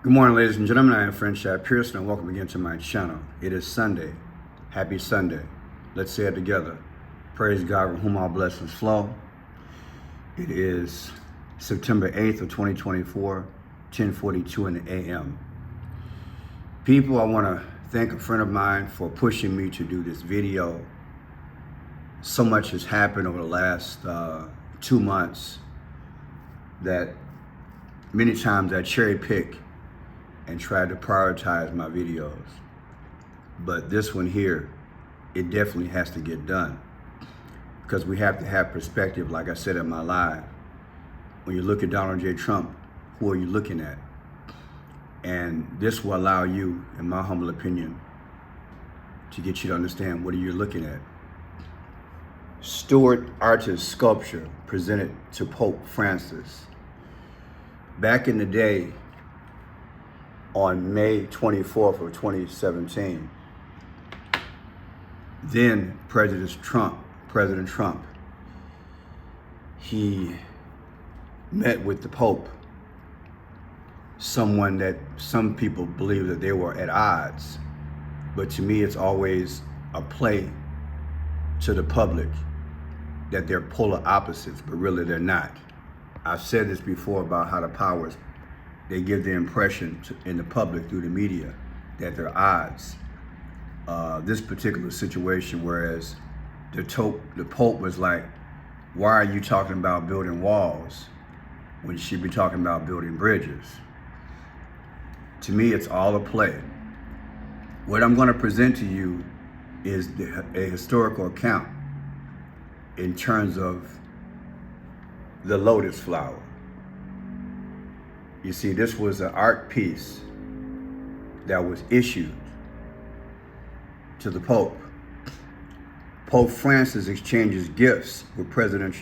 Good morning, ladies and gentlemen. I am Friend Shad Pearson, and welcome again to my channel. It is Sunday. Happy Sunday. Let's say it together. Praise God, from whom all blessings flow. It is September 8th of 2024, 10:42 in the a.m. People, I want to thank a friend of mine for pushing me to do this video. So much has happened over the last 2 months that many times I cherry pick and try to prioritize my videos. But this one here, it definitely has to get done, because we have to have perspective. Like I said in my live, when you look at Donald J. Trump, who are you looking at? And this will allow you, in my humble opinion, to get you to understand what are you looking at. Stuart artist sculpture presented to Pope Francis. Back in the day, on May 24th of 2017, then President Trump, he met with the Pope, someone that some people believe that they were at odds. But to me, it's always a play to the public that they're polar opposites, but really they're not. I've said this before about how the powers, they give the impression in the public through the media that they're odds. This particular situation, whereas the Pope was like, why are you talking about building walls when you should be talking about building bridges? To me, it's all a play. What I'm going to present to you is a historical account in terms of the lotus flower. You see, this was an art piece that was issued to the Pope. Pope Francis exchanges gifts with President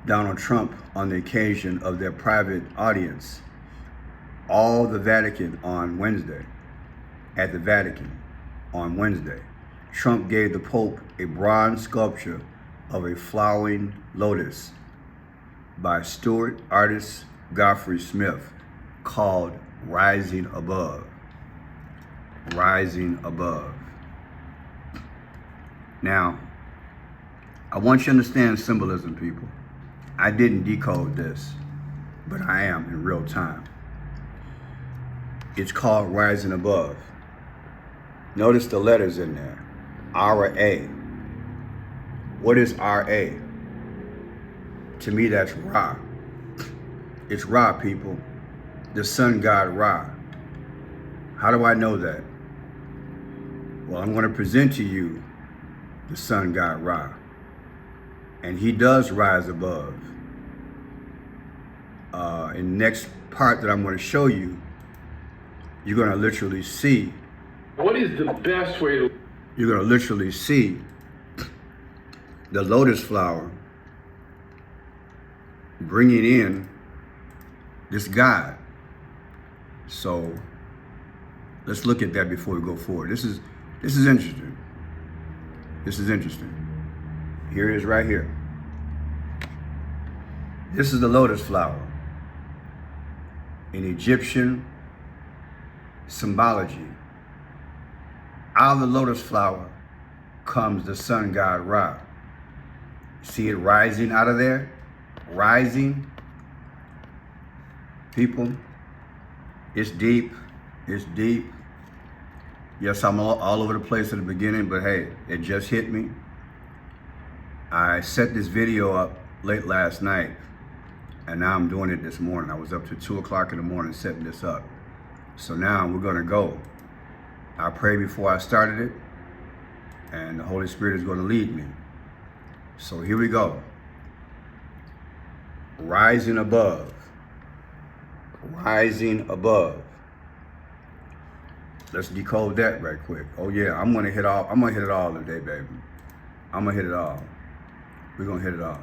Donald Trump on the occasion of their private audience at the Vatican on Wednesday. Trump gave the Pope a bronze sculpture of a flowering lotus by Stuart artist Godfrey Smith, called Rising Above. Rising Above. Now, I want you to understand symbolism, people. I didn't decode this, but I am in real time. It's called Rising Above. Notice the letters in there. R-A. What is R-A? To me, that's Ra. It's Ra, people. The sun god Ra. How do I know that? Well, I'm going to present to you the sun god Ra. And he does rise above. In the next part that I'm going to show you, you're going to literally see. What is the best way to... You're going to literally see the lotus flower bringing in this God. So let's look at that before we go forward. This is interesting. This is interesting. Here it is right here. This is the lotus flower in Egyptian symbology. Out of the lotus flower comes the sun god Ra. See it rising out of there? Rising. People, it's deep. It's deep. Yes, I'm all over the place at the beginning, but hey, it just hit me. I set this video up late last night, and now I'm doing it this morning. I was up to 2 o'clock in the morning setting this up. So now we're gonna go. I prayed before I started it, and the Holy Spirit is gonna lead me. So here we go. Rising above. Rising above. Let's decode that right quick. Oh yeah, I'm gonna hit it all today, baby. I'm gonna hit it all. We're gonna hit it all.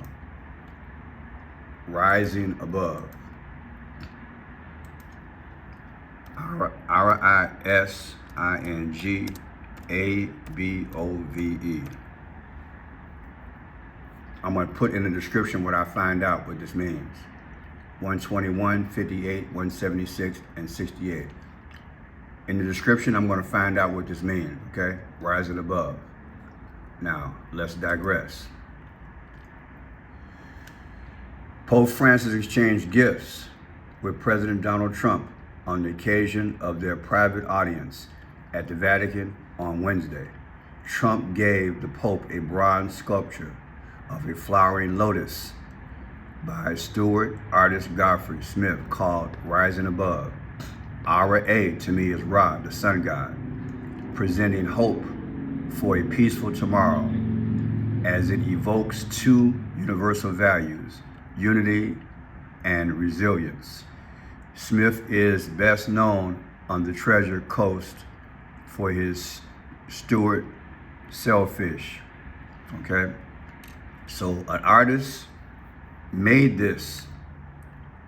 Rising above. R-I-S-I-N-G-A-B-O-V-E. I'm gonna put in the description what I find out what this means. 121, 58, 176, and 68. In the description, I'm going to find out what this means, okay? Rising above. Now, let's digress. Pope Francis exchanged gifts with President Donald Trump on the occasion of their private audience at the Vatican on Wednesday. Trump gave the Pope a bronze sculpture of a flowering lotus by Stewart artist Godfrey Smith called Rising Above. Ra to me is Ra, the sun god, presenting hope for a peaceful tomorrow as it evokes two universal values, unity and resilience. Smith is best known on the Treasure Coast for his Stewart sailfish, okay? So an artist made this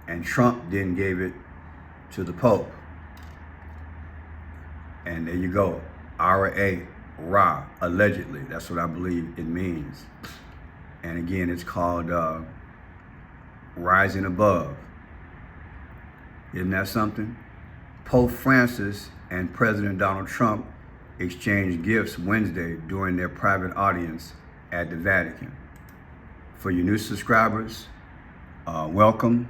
and Trump then gave it to the Pope. And there you go, R.A., Ra, allegedly. That's what I believe it means. And again, it's called Rising Above. Isn't that something? Pope Francis and President Donald Trump exchanged gifts Wednesday during their private audience at the Vatican. For your new subscribers, welcome.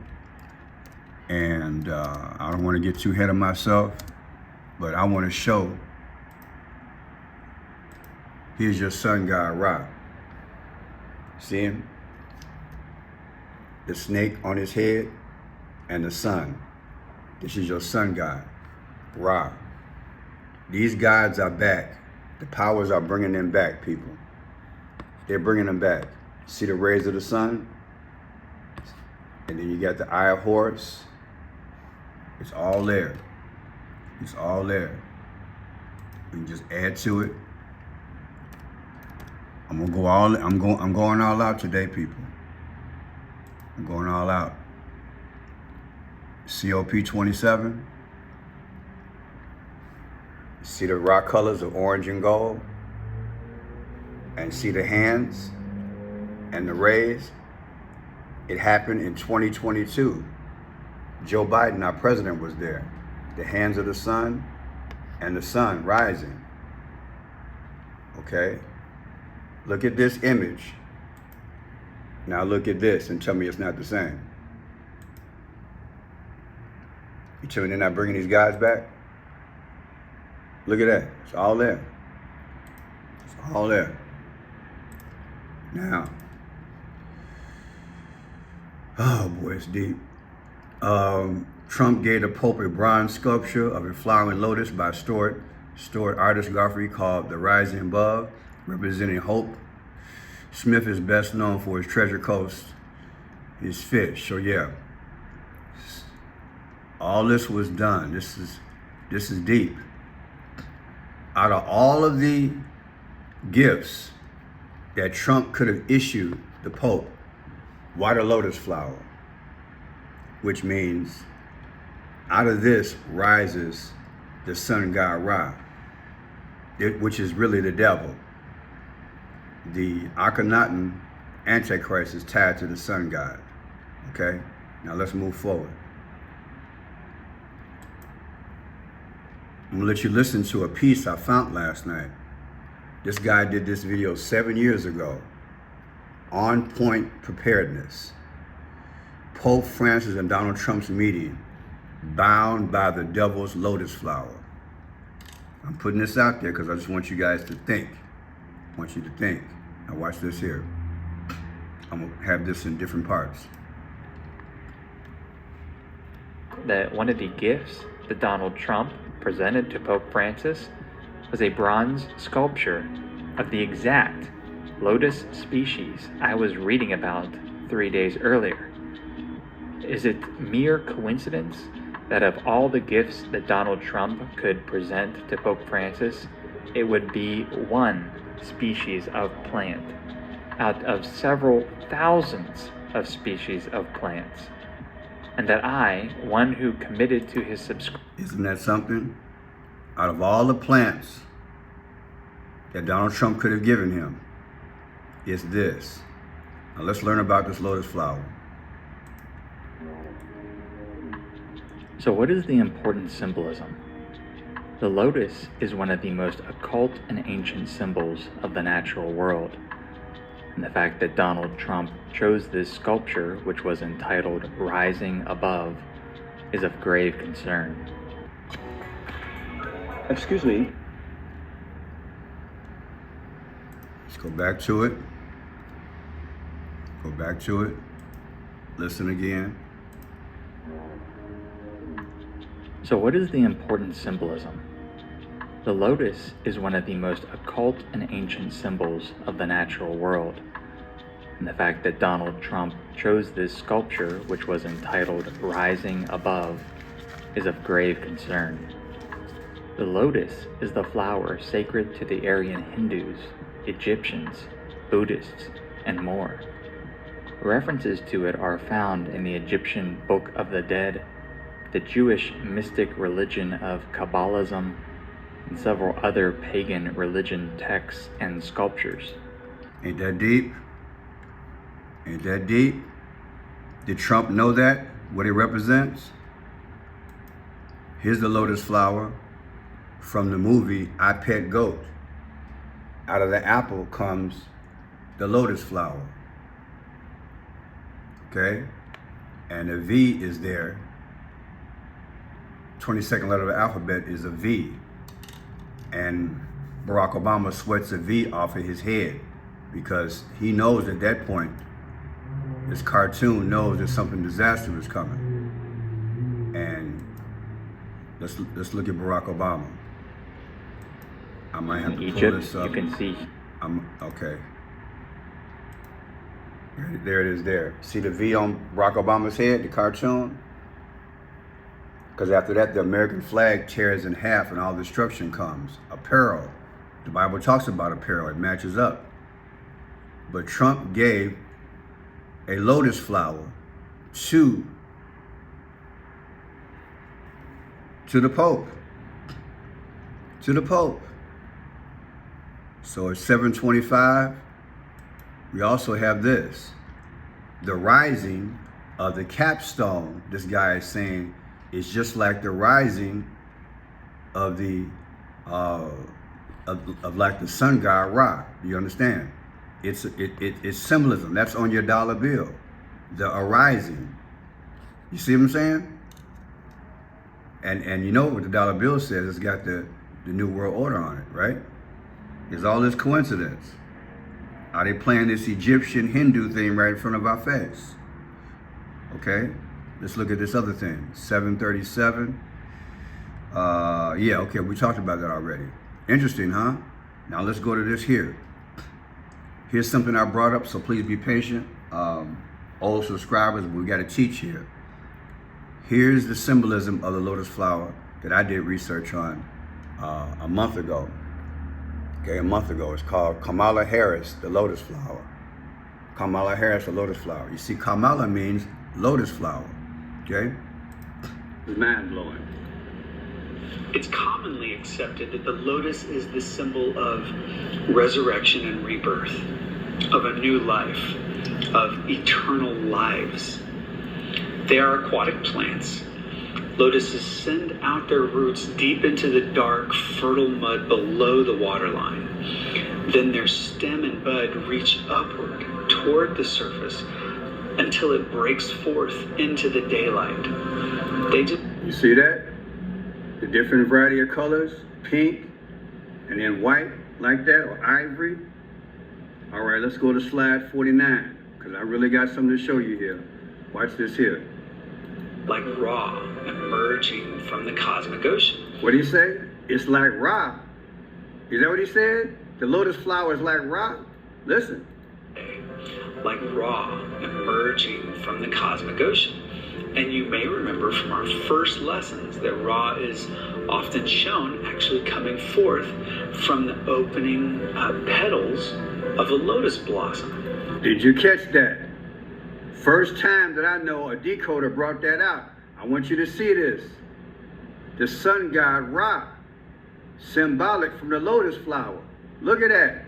And I don't want to get too ahead of myself, but I want to show, here's your sun god Ra. See him? The snake on his head and the sun. This is your sun god, Ra. These gods are back. The powers are bringing them back, people. They're bringing them back. See the rays of the sun? And then you got the eye of Horus. It's all there. It's all there. We can just add to it. I'm going all out today, people. I'm going all out. COP 27. See the rock colors of orange and gold? And see the hands and the rays? It happened in 2022. Joe Biden, our president, was there. The hands of the sun and the sun rising. Okay? Look at this image. Now look at this and tell me it's not the same. You tell me they're not bringing these guys back? Look at that. It's all there. It's all there. Now, oh boy, it's deep. Trump gave the Pope a bronze sculpture of a flowering lotus by Stewart artist Godfrey called The Rising Above, representing hope. Smith is best known for his Treasure Coast, his fish. So yeah, all this was done. This is deep. Out of all of the gifts that Trump could have issued the Pope, why the lotus flower? Which means out of this rises the sun god Ra, which is really the devil. The Akhenaten Antichrist is tied to the sun god. Okay, now let's move forward. I'm gonna let you listen to a piece I found last night. This guy did this video 7 years ago. On point preparedness. Pope Francis and Donald Trump's meeting, bound by the devil's lotus flower. I'm putting this out there because I just want you guys to think. I want you to think. Now watch this here. I'm gonna have this in different parts. That one of the gifts that Donald Trump presented to Pope Francis was a bronze sculpture of the exact lotus species I was reading about 3 days earlier. Is it mere coincidence that of all the gifts that Donald Trump could present to Pope Francis, it would be one species of plant out of several thousands of species of plants? And that I, one who committed to his subscription. Isn't that something? Out of all the plants that Donald Trump could have given him, it's this. Now let's learn about this lotus flower. So what is the important symbolism? The lotus is one of the most occult and ancient symbols of the natural world. And the fact that Donald Trump chose this sculpture, which was entitled Rising Above, is of grave concern. Excuse me. Let's go back to it. Go back to it. Listen again. So what is the important symbolism? The lotus is one of the most occult and ancient symbols of the natural world. And the fact that Donald Trump chose this sculpture, which was entitled Rising Above, is of grave concern. The lotus is the flower sacred to the Aryan Hindus, Egyptians, Buddhists, and more. References to it are found in the Egyptian Book of the Dead, the Jewish mystic religion of Kabbalism, and several other pagan religion texts and sculptures. Ain't that deep? Ain't that deep? Did Trump know that, what it represents? Here's the lotus flower from the movie I Pet Goat. Out of the apple comes the lotus flower. Okay? And a V is there. 22nd letter of the alphabet is a V. And Barack Obama sweats a V off of his head because he knows at that point, this cartoon knows that something disastrous is coming. And let's look at Barack Obama. I might have to pull Egypt, this up. you can see. Okay. There it is there. See the V on Barack Obama's head, the cartoon? Because after that, the American flag tears in half and all destruction comes. Apparel. The Bible talks about apparel. It matches up. But Trump gave a lotus flower to the Pope. To the Pope. So at 7:25, we also have this. The rising of the capstone, this guy is saying, is just like the rising of the of like the sun god Ra. Do you understand? It's symbolism. That's on your dollar bill. The arising. You see what I'm saying? And you know what the dollar bill says? It's got the New World Order on it, right? It's all this coincidence. Are they playing this Egyptian Hindu thing right in front of our face? Okay, let's look at this other thing. 737. Yeah, okay, we talked about that already. Interesting, huh? Now let's go to this here. Here's something I brought up, so please be patient. Old subscribers, we got to teach here. Here's the symbolism of the lotus flower that I did research on a month ago. Okay, a month ago. It's called Kamala Harris, the lotus flower. Kamala Harris, the lotus flower. You see, Kamala means lotus flower. Okay? It's mind-blowing. It's commonly accepted that the lotus is the symbol of resurrection and rebirth, of a new life, of eternal lives. They are aquatic plants. Lotuses send out their roots deep into the dark, fertile mud below the waterline. Then their stem and bud reach upward toward the surface until it breaks forth into the daylight. You see that? The different variety of colors, pink, and then white, like that, or ivory. All right, let's go to slide 49, because I really got something to show you here. Watch this here. Like Ra emerging from the cosmic ocean. What did he say? It's like Ra. Is that what he said? The lotus flower is like Ra? Listen. Like Ra emerging from the cosmic ocean. And you may remember from our first lessons that Ra is often shown actually coming forth from the opening petals of a lotus blossom. Did you catch that? First time that I know a decoder brought that out. I want you to see this. The sun god Ra, symbolic from the lotus flower. Look at that.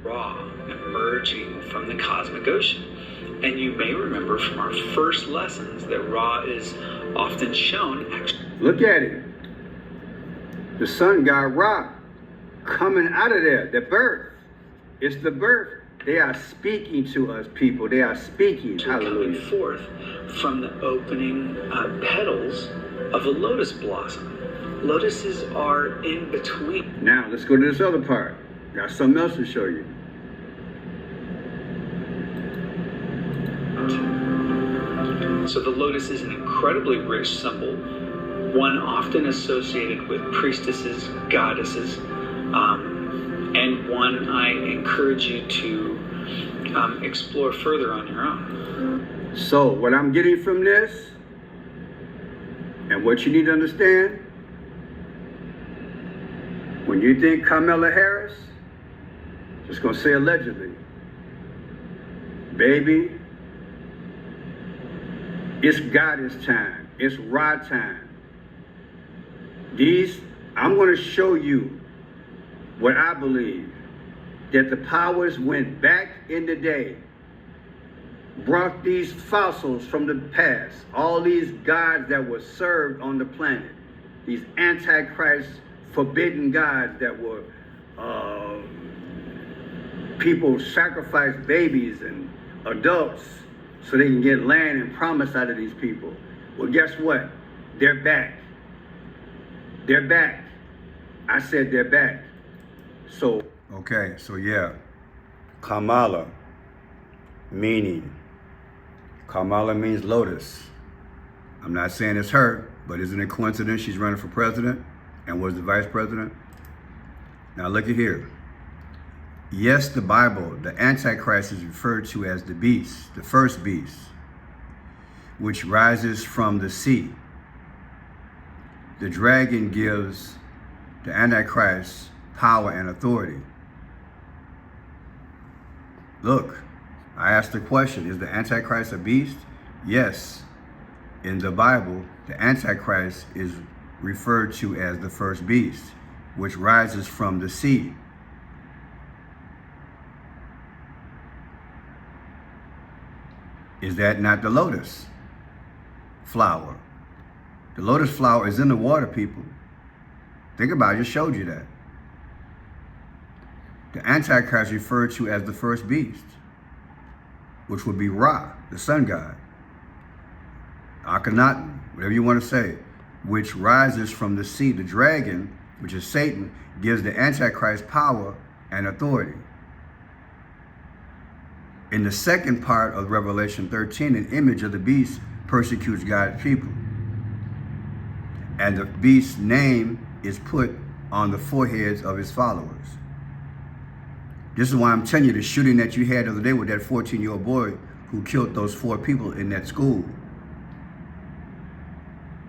Ra emerging from the cosmic ocean. And you may remember from our first lessons that Ra is often shown actually. Look at it. The sun god Ra coming out of there, the birth. It's the birth. They are speaking to us, people. They are speaking. Hallelujah. Coming forth from the opening petals of a lotus blossom. Lotuses are in between. Now, let's go to this other part. Got something else to show you. So the lotus is an incredibly rich symbol, one often associated with priestesses, goddesses, and one I encourage you to explore further on your own. So what I'm getting from this, and what you need to understand, when you think Kamala Harris, just gonna say allegedly, baby, it's goddess time, it's Ra time. I'm gonna show you what I believe, that the powers went back in the day, brought these fossils from the past, all these gods that were served on the planet, these antichrist forbidden gods that were, people sacrifice babies and adults so they can get land and promise out of these people. Well, guess what? They're back. They're back. I said they're back. So, okay, so yeah, Kamala, meaning, Kamala means lotus. I'm not saying it's her, but isn't it coincidence she's running for president and was the vice president? Now look at here. Yes, the Bible, the Antichrist is referred to as the beast, the first beast, which rises from the sea. The dragon gives the Antichrist power and authority. Look, I asked the question, is the Antichrist a beast? Yes. In the Bible, the Antichrist is referred to as the first beast, which rises from the sea. Is that not the lotus flower? The lotus flower is in the water, people. Think about it, I just showed you that. The Antichrist referred to as the first beast, which would be Ra, the sun god. Akhenaten, whatever you want to say, which rises from the sea. The dragon, which is Satan, gives the Antichrist power and authority. In the second part of Revelation 13, an image of the beast persecutes God's people. And the beast's name is put on the foreheads of his followers. This is why I'm telling you, the shooting that you had the other day with that 14-year-old boy who killed those 4 people in that school,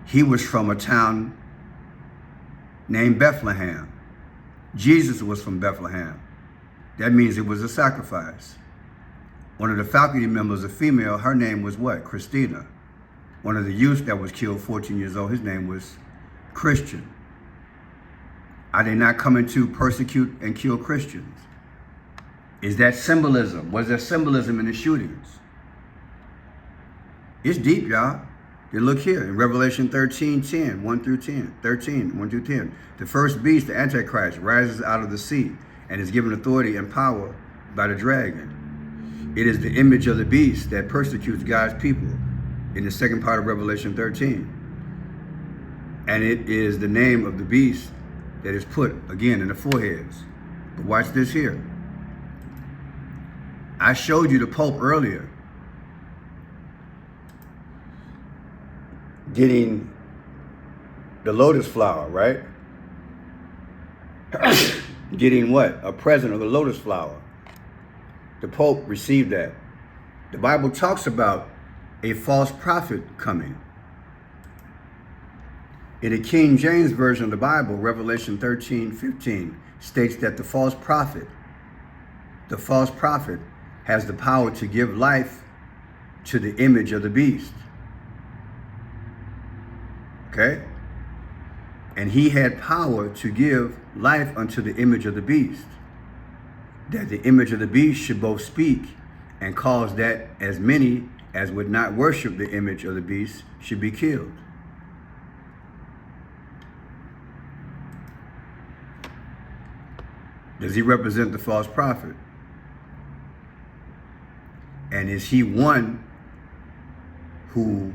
he was from a town named Bethlehem. Jesus was from Bethlehem. That means it was a sacrifice. One of the faculty members, a female, her name was what? Christina. One of the youth that was killed, 14 years old, his name was Christian. Are they not coming to persecute and kill Christians? Is that symbolism? Was there symbolism in the shootings? It's deep, y'all. You look here in Revelation 13:10, 1 through 10, 13, 1 through 10. The first beast, the Antichrist, rises out of the sea and is given authority and power by the dragon. It is the image of the beast that persecutes God's people in the second part of Revelation 13. And it is the name of the beast that is put, again, in the foreheads. But watch this here. I showed you the Pope earlier getting the lotus flower, right? Getting what? A present of the lotus flower. The Pope received that. The Bible talks about a false prophet coming. In the King James Version of the Bible, Revelation 13:15 states that the false prophet has the power to give life to the image of the beast. Okay? And he had power to give life unto the image of the beast, that the image of the beast should both speak and caused that as many as would not worship the image of the beast should be killed. Does he represent the false prophet? And is he one who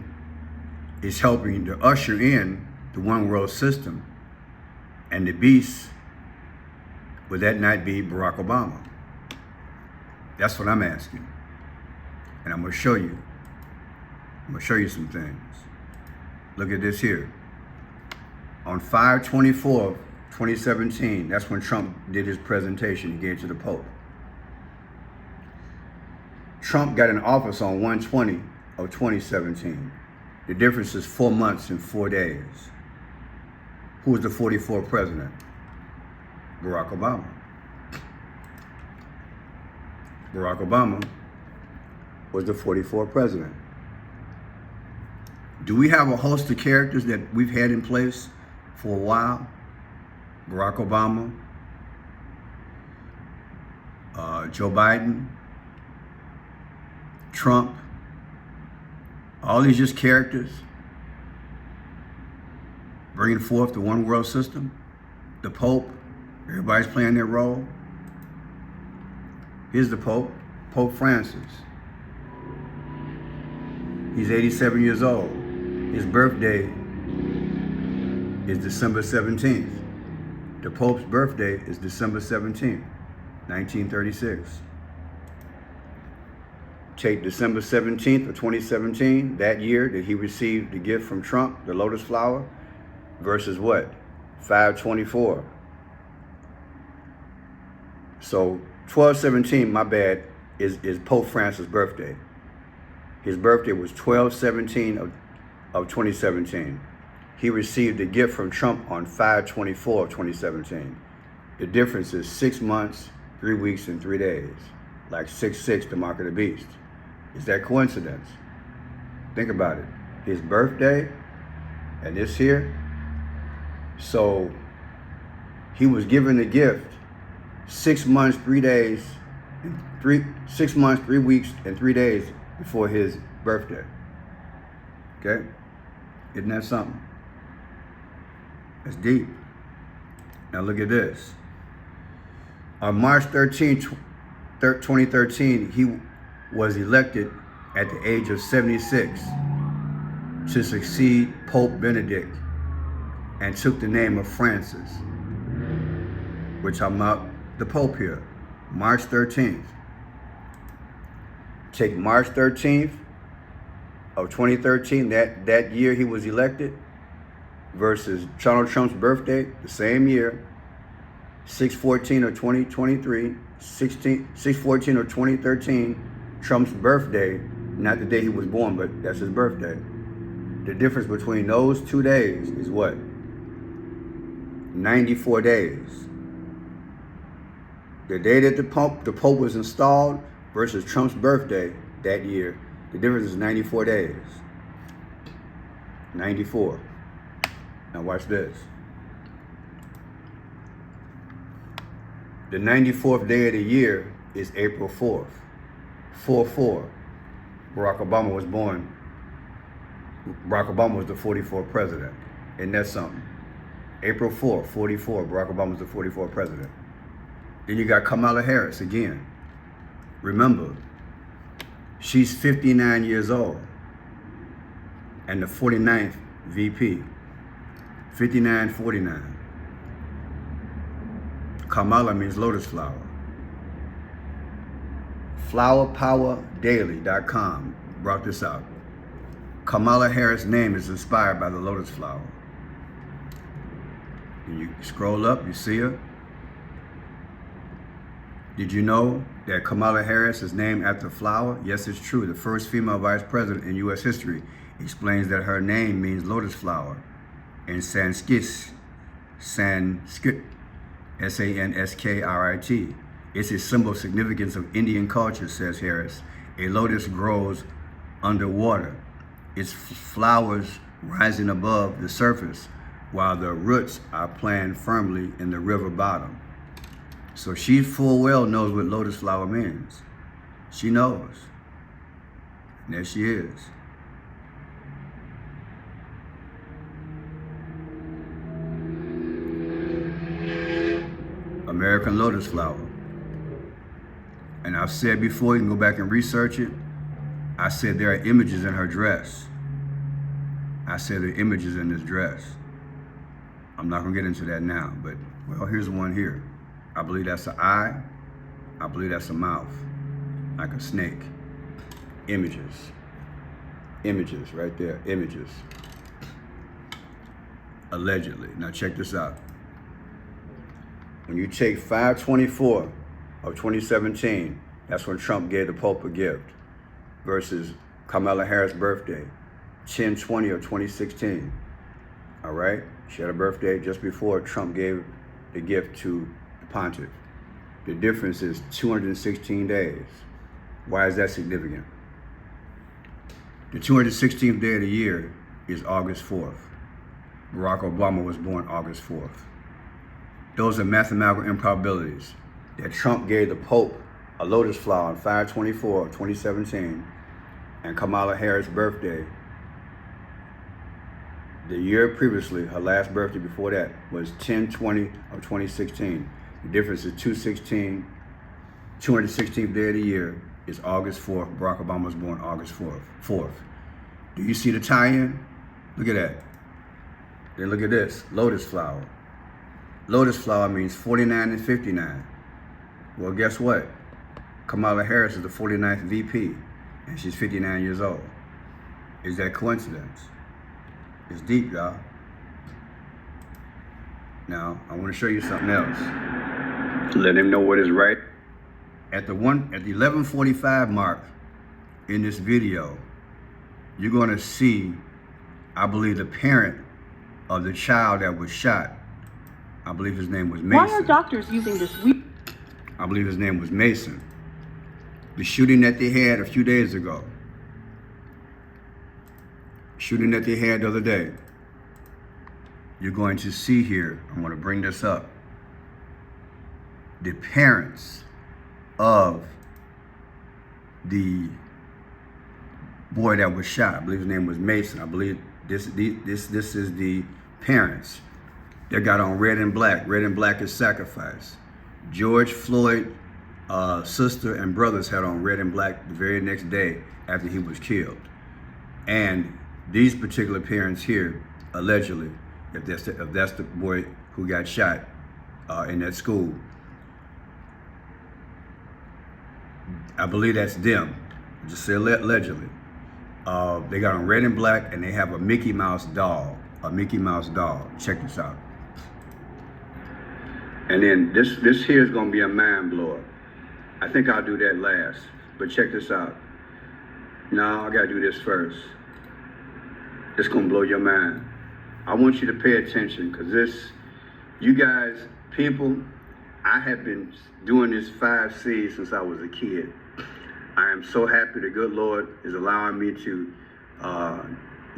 is helping to usher in the one world system? And the beast, would that not be Barack Obama? That's what I'm asking. And I'm going to show you. I'm going to show you some things. Look at this here. On 5/24/2017, that's when Trump did his presentation he gave to the Pope. Trump got in office on 1/20/2017. The difference is 4 months and 4 days. Who was the 44th president? Barack Obama. Barack Obama was the 44th president. Do we have a host of characters that we've had in place for a while? Barack Obama, Joe Biden, Trump, all these just characters bringing forth the one world system. The Pope, everybody's playing their role. Here's the Pope, Pope Francis. He's 87 years old. His birthday is December 17th. The Pope's birthday is December 17th, 1936. Take December 17th of 2017, that year that he received the gift from Trump, the lotus flower, versus what? 5/24. So 12/17, my bad, is Pope Francis' birthday. His birthday was 12/17 of 2017. He received a gift from Trump on 5/24 of 2017. The difference is 6 months, 3 weeks, and 3 days. Like 6/6, the mark of the beast. Is that coincidence? Think about it. His birthday and this here. So he was given the gift 6 months, 3 days, 6 months, 3 weeks, and 3 days before his birthday. Okay? Isn't that something? That's deep. Now look at this. On March 13th, 2013, he was elected at the age of 76 to succeed Pope Benedict and took the name of Francis, which I'm not the Pope here. March 13th. Take March 13th of 2013, that year he was elected, versus Donald Trump's birthday, the same year, 6/14 of 2023, 6/14 of 2013, Trump's birthday, not the day he was born, but that's his birthday. The difference between those 2 days is what? 94 days. The day that the Pope was installed versus Trump's birthday that year, the difference is 94 days. 94. Now watch this. The 94th day of the year is April 4th. 4/4. Barack Obama was born. Barack Obama was the 44th president. Isn't that something? April 4th, 44. Barack Obama was the 44th president. Then you got Kamala Harris again. Remember, she's 59 years old and the 49th VP. 59-49. Kamala means lotus flower. FlowerPowerDaily.com brought this out. Kamala Harris' name is inspired by the lotus flower. And you scroll up, you see her. Did you know that Kamala Harris is named after a flower? Yes, it's true. The first female vice president in U.S. history explains that her name means lotus flower. In Sanskrit, Sanskrit, it's a symbol of significance of Indian culture, says Harris. A lotus grows underwater, its flowers rising above the surface, while the roots are planted firmly in the river bottom. So she full well knows what lotus flower means. She knows. And there she is. American lotus flower. And I've said before, you can go back and research it. I said there are images in her dress. I said there are images in this dress. I'm not gonna get into that now, but well, here's one here. I believe that's an eye. I believe that's a mouth, like a snake. Images. Images right there, images. Allegedly. Now check this out. When you take 5/24 of 2017, that's when Trump gave the Pope a gift, versus Kamala Harris' birthday, 10/20 of 2016. All right? She had a birthday just before Trump gave the gift to the pontiff. The difference is 216 days. Why is that significant? The 216th day of the year is August 4th. Barack Obama was born August 4th. Those are mathematical improbabilities. That Trump gave the Pope a lotus flower on 5/24 of 2017, and Kamala Harris' birthday, the year previously, her last birthday before that, was 10/20 of 2016. The difference is 216th day of the year is August 4th. Barack Obama was born August 4th. Do you see the tie-in? Look at that. Then look at this, lotus flower. Lotus flower means 49 and 59. Well, guess what? Kamala Harris is the 49th VP, and she's 59 years old. Is that coincidence? It's deep, y'all. Now, I want to show you something else. Let him know what is right. At the 11:45 mark in this video, you're going to see, I believe, the parent of the child that was shot. I believe his name was Mason. Why are doctors using this weak? I believe his name was Mason. The shooting that they had a few days ago. Shooting that they had the other day. You're going to see here, I'm going to bring this up. The parents of the boy that was shot, I believe his name was Mason. I believe this is the parents. They got on red and black. Red and black is sacrifice. George Floyd's sister and brothers had on red and black the very next day after he was killed. And these particular parents here, allegedly, if that's the boy who got shot in that school, I believe that's them. Just say allegedly. They got on red and black, and they have a Mickey Mouse doll. A Mickey Mouse doll. Check this out. And then this here is gonna be a mind blower. I think I'll do that last, but check this out. No, I gotta do this first. It's gonna blow your mind. I want you to pay attention, because you guys, people, I have been doing this 5 C's since I was a kid. I am so happy the good Lord is allowing me to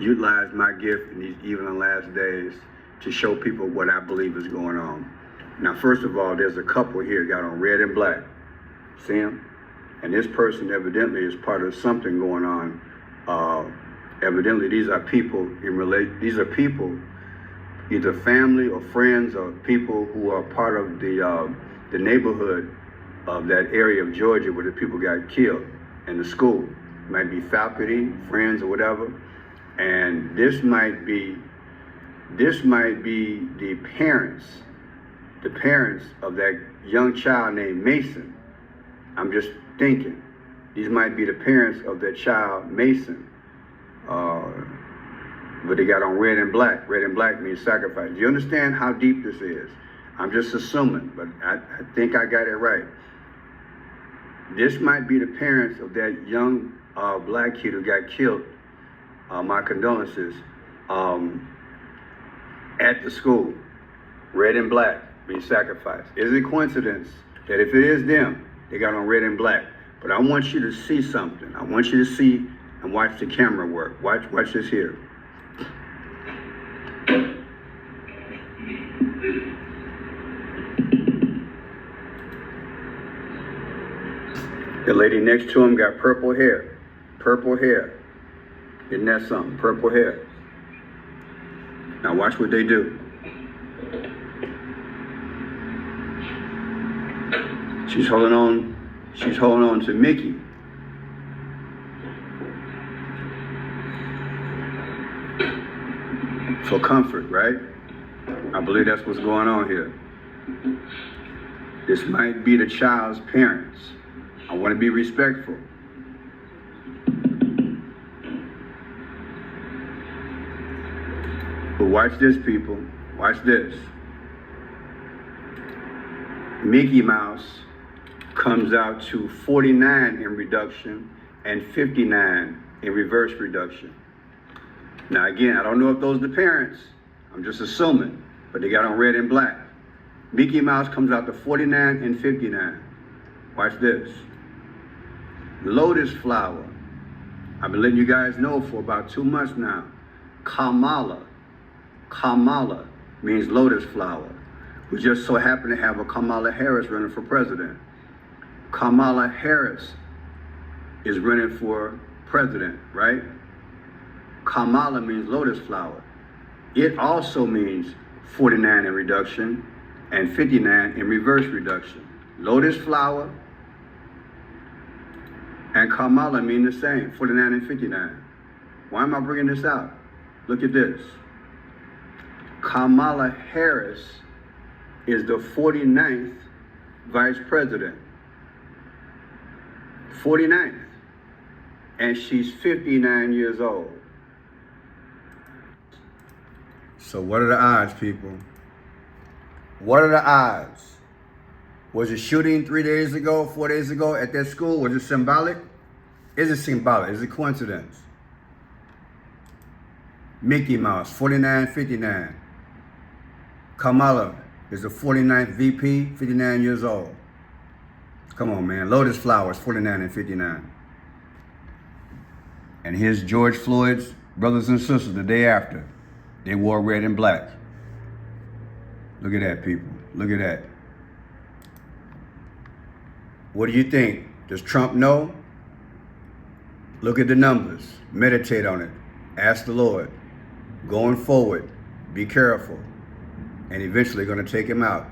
utilize my gift in these even the last days to show people what I believe is going on. Now, first of all, there's a couple here got on red and black. See them? And this person evidently is part of something going on. Evidently, these are people these are people, either family or friends or people who are part of the neighborhood of that area of Georgia where the people got killed in the school. It might be faculty, friends, or whatever. And this might be the parents of that young child named Mason. I'm just thinking, these might be the parents of that child, Mason. But they got on red and black. Red and black means sacrifice. Do you understand how deep this is? I'm just assuming, but I think I got it right. This might be the parents of that young black kid who got killed. My condolences. At the school. Red and black means sacrifice. Is it coincidence that if it is them, they got on red and black? But I want you to see something. I want you to see and watch the camera work. Watch this here. The lady next to him got purple hair. Purple hair. Isn't that something? Purple hair. Now watch what they do. She's holding on to Mickey. For comfort, right? I believe that's what's going on here. This might be the child's parents. I want to be respectful. But watch this, people. Watch this. Mickey Mouse comes out to 49 in reduction and 59 in reverse reduction. Now again, I don't know if those are the parents. I'm just assuming, but they got on red and black. Mickey Mouse comes out to 49 and 59. Watch this. Lotus flower. I've been letting you guys know for about 2 months now. Kamala means lotus flower. We just so happen to have a Kamala Harris running for president. Kamala Harris is running for president, right? Kamala means lotus flower. It also means 49 in reduction and 59 in reverse reduction. Lotus flower and Kamala mean the same, 49 and 59. Why am I bringing this out? Look at this. Kamala Harris is the 49th vice president. 49th. And she's 59 years old. So what are the odds, people? What are the odds? Was it shooting 3 days ago, 4 days ago at that school? Was it symbolic? Is it symbolic? Is it coincidence? Mickey Mouse, 49-59. Kamala is the 49th VP, 59 years old. Come on, man. Lotus flowers, 49 and 59. And here's George Floyd's brothers and sisters the day after. They wore red and black. Look at that, people. Look at that. What do you think? Does Trump know? Look at the numbers. Meditate on it. Ask the Lord. Going forward, be careful. And eventually going to take him out.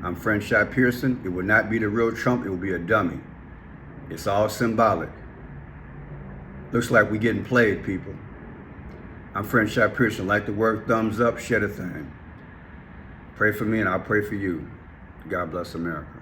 I'm Friendship Pearson. It will not be the real Trump. It will be a dummy. It's all symbolic. Looks like we're getting played, people. I'm Friendship Pearson. Like the work, thumbs up, share the thing. Pray for me and I'll pray for you. God bless America.